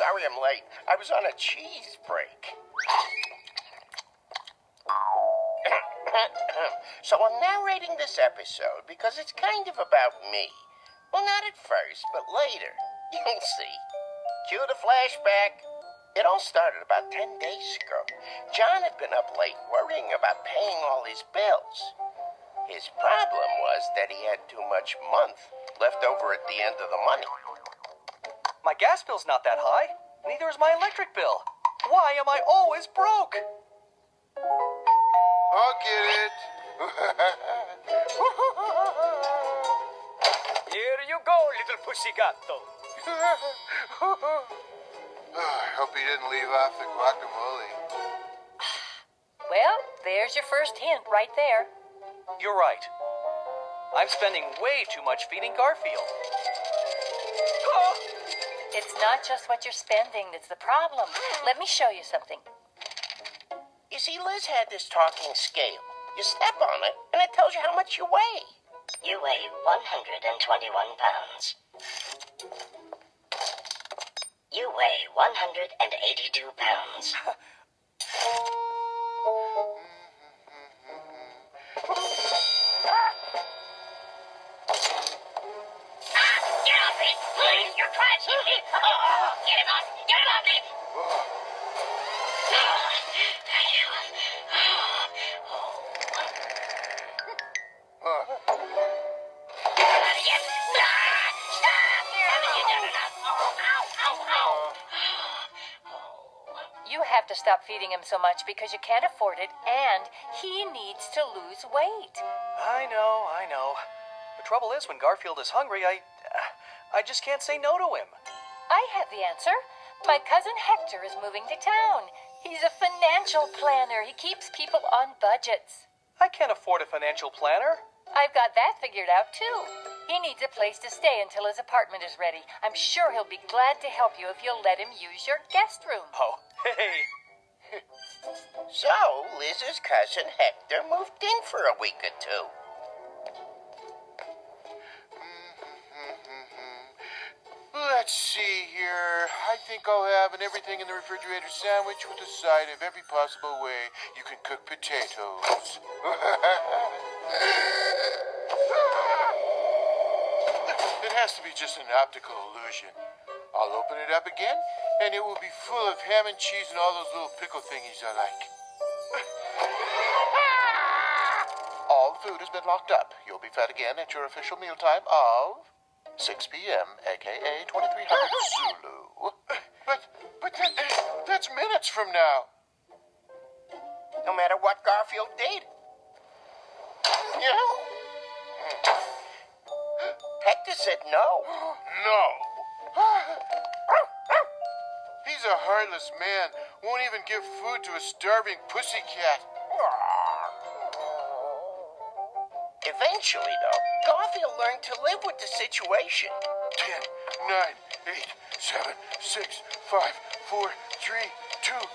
sorry I'm late. I was on a cheese break. So I'm narrating this episode because it's kind of about me. Well, not at first, but later. You'll see. Cue the flashback. It all started about 10 days ago. John had been up late worrying about paying all his bills. His problem was that he had too much month left over at the end of the money. My gas bill's not that high. Neither is my electric bill. Why am I always broke? I'll get it. Here you go, little pussygatto. I hope he didn't leave off the guacamole. Well, there's your first hint right there. You're right. I'm spending way too much feeding Garfield. Oh! It's not just what you're spending that's the problem. Let me show you something. You see, Liz had this talking scale. You step on it, and it tells you how much you weigh. You weigh 121 pounds. You weigh 182 pounds. Get off me! Please, you're crashing me! Oh, get him off! Get him off me! Thank you. Again. Stop! Haven't you done enough? Ow. You have to stop feeding him so much because you can't afford it, and he needs to lose weight. I know. The trouble is, when Garfield is hungry, I just can't say no to him. I have the answer. My cousin Hector is moving to town. He's a financial planner. He keeps people on budgets. I can't afford a financial planner. I've got that figured out, too. He needs a place to stay until his apartment is ready. I'm sure he'll be glad to help you if you'll let him use your guest room. Oh, hey. So, Liz's cousin Hector moved in for a week or two. Let's see here. I think I'll have an everything in the refrigerator sandwich with a side of every possible way you can cook potatoes. It has to be just an optical illusion. I'll open it up again, and it will be full of ham and cheese and all those little pickle thingies I like. All the food has been locked up. You'll be fed again at your official mealtime of 6 p.m., a.k.a. 2300 Zulu. But that's minutes from now. No matter what Garfield did. Yeah. Hector said no. No. He's a heartless man. Won't even give food to a starving pussycat. Eventually, though, Garfield learned to live with the situation. 10, 9, 8, 7, 6, 5, 4, 3, 2, 1.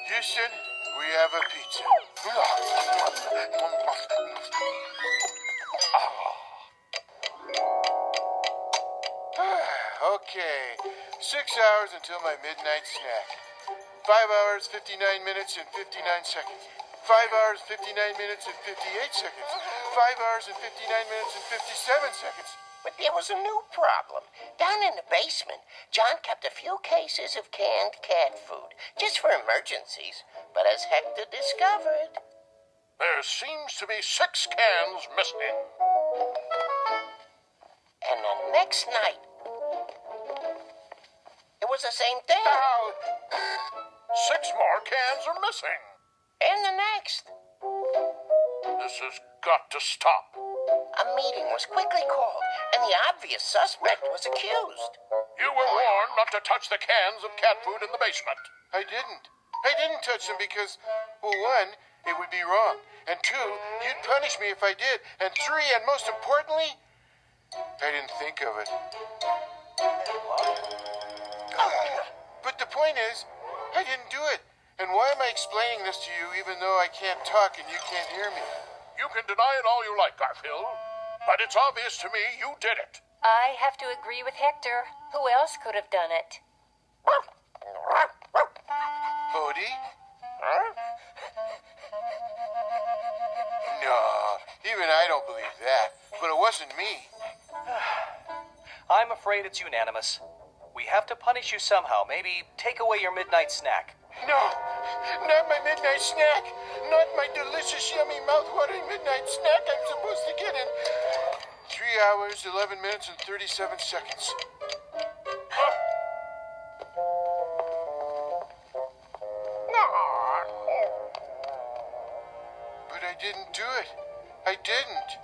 Houston, we have a pizza. Okay, 6 hours until my midnight snack. 5 hours, 59 minutes, and 59 seconds. 5 hours, 59 minutes, and 58 seconds. 5 hours, and 59 minutes, and 57 seconds. But there was a new problem. Down in the basement, John kept a few cases of canned cat food, just for emergencies. But as Hector discovered... There seems to be 6 cans missing. And the next night... it was the same thing. Now, 6 more cans are missing. And the next. This has got to stop. A meeting was quickly called, and the obvious suspect was accused. You were warned not to touch the cans of cat food in the basement. I didn't touch them because, well, 1, it would be wrong. And 2, you'd punish me if I did. And 3, and most importantly, I didn't think of it. But the point is, I didn't do it. And why am I explaining this to you even though I can't talk and you can't hear me? You can deny it all you like, Garfield, but it's obvious to me you did it. I have to agree with Hector. Who else could have done it? Odie? Huh? No, even I don't believe that. But it wasn't me. I'm afraid it's unanimous. We have to punish you somehow. Maybe take away your midnight snack. No, not my midnight snack. Not my delicious, yummy, mouth-watering midnight snack I'm supposed to get in 3 hours, 11 minutes, and 37 seconds. But I didn't do it. I didn't.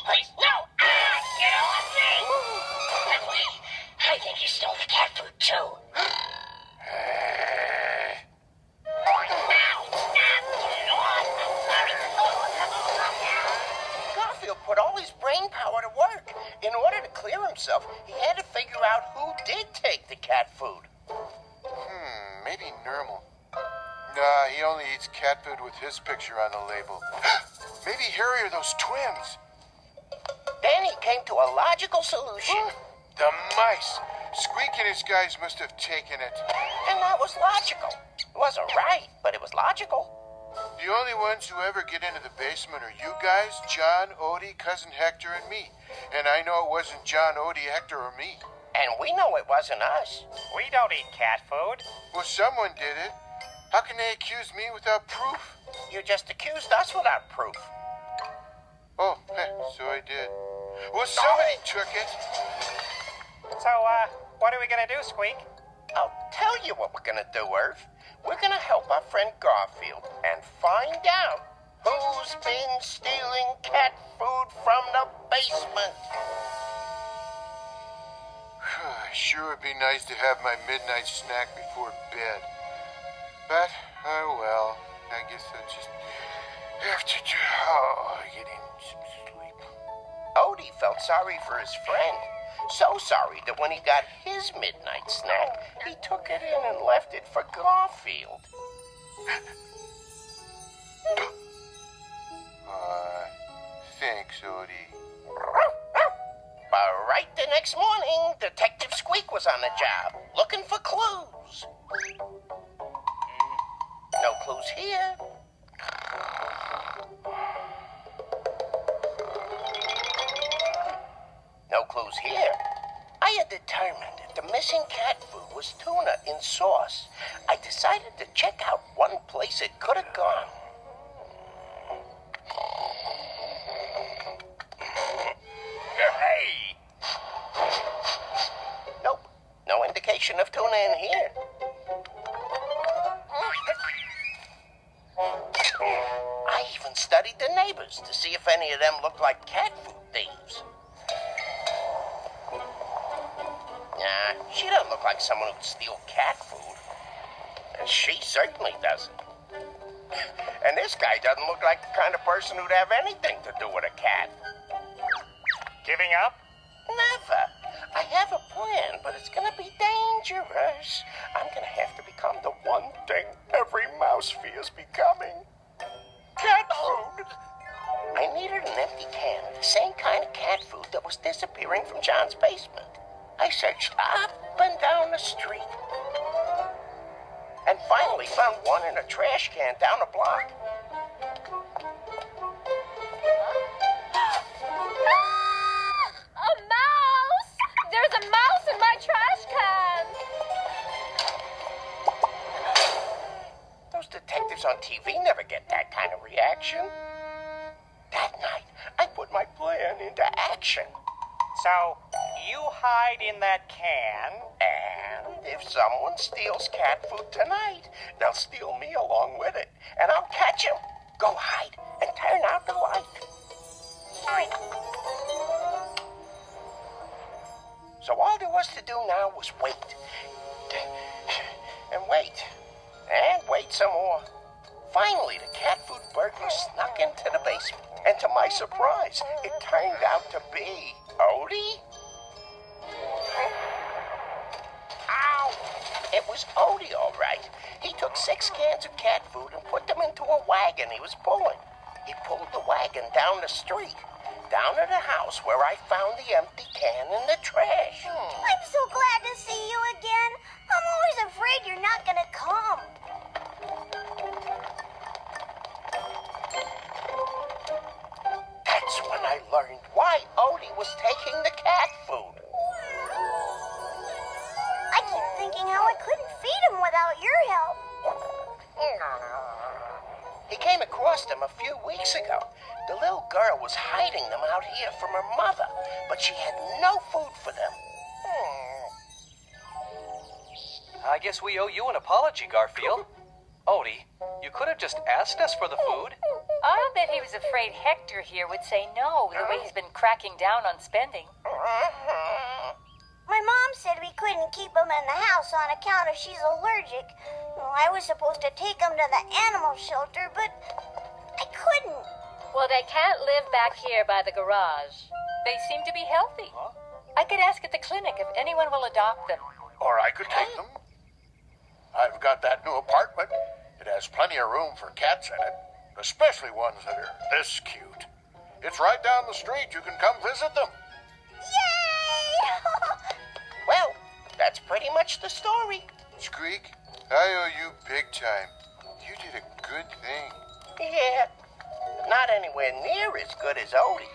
Please, no! Get off me! But wait, I think you stole the cat food, too. Garfield put all his brain power to work. In order to clear himself, he had to figure out who did take the cat food. Maybe Nermal. Nah, he only eats cat food with his picture on the label. Maybe Harry or those twins. Then he came to a logical solution. The mice. Squeak and his guys must have taken it. And that was logical. It wasn't right, but it was logical. The only ones who ever get into the basement are you guys, John, Odie, Cousin Hector, and me. And I know it wasn't John, Odie, Hector, or me. And we know it wasn't us. We don't eat cat food. Well, someone did it. How can they accuse me without proof? You just accused us without proof. Oh, so I did. Well, somebody took it. So, what are we gonna do, Squeak? I'll tell you what we're gonna do, Irv. We're gonna help our friend Garfield and find out who's been stealing cat food from the basement. Sure would be nice to have my midnight snack before bed. But, oh well, I guess I'll just have to get in some sleep. Odie felt sorry for his friend. So sorry that when he got his midnight snack, he took it in and left it for Garfield. Thanks, Odie. But right the next morning, Detective Squeak was on the job, looking for clues. No clues here. No clues here. I had determined if the missing cat food was tuna in sauce, I decided to check out one place it could have gone. Hey! Nope, no indication of tuna in here. I even studied the neighbors to see if any of them looked like cat food thieves. Nah, she doesn't look like someone who'd steal cat food. And she certainly doesn't. And this guy doesn't look like the kind of person who'd have anything to do with a cat. Giving up? Never. I have a plan, but it's gonna be dangerous. I'm gonna have to become the one thing every mouse fears becoming. Cat food. I needed an empty can of the same kind of cat food that was disappearing from John's basement. I searched up and down the street. And finally found one in a trash can down the block. A mouse! There's a mouse in my trash can! Those detectives on TV never get that kind of reaction. That night, I put my plan into action. So, you hide in that can. And if someone steals cat food tonight, they'll steal me along with it. And I'll catch him. Go hide and turn out the light. So all there was to do now was wait. And wait. And wait some more. Finally, the cat food burglar snuck into the basement. And to my surprise, it turned out to be Odie. Ow! It was Odie, all right. He took 6 cans of cat food and put them into a wagon he was pulling. He pulled the wagon down the street, down to the house where I found the empty can in the trash. I'm so glad to see you again. I'm always afraid you're not gonna come. That's when I learned why Odie was taking the cat food. I keep thinking how I couldn't feed him without your help. He came across them a few weeks ago. The little girl was hiding them out here from her mother, but she had no food for them. I guess we owe you an apology, Garfield. Odie, you could have just asked us for the food. I'll bet he was afraid Hector here would say no, the way he's been cracking down on spending. My mom said we couldn't keep him in the house on account of she's allergic. Well, I was supposed to take him to the animal shelter, but I couldn't. Well, they can't live back here by the garage. They seem to be healthy. I could ask at the clinic if anyone will adopt them. Or I could take them. I've got that new apartment. It has plenty of room for cats in it, especially ones that are this cute. It's right down the street. You can come visit them. Yay! Well, that's pretty much the story. Squeak, I owe you big time. You did a good thing. Yeah, not anywhere near as good as Odie.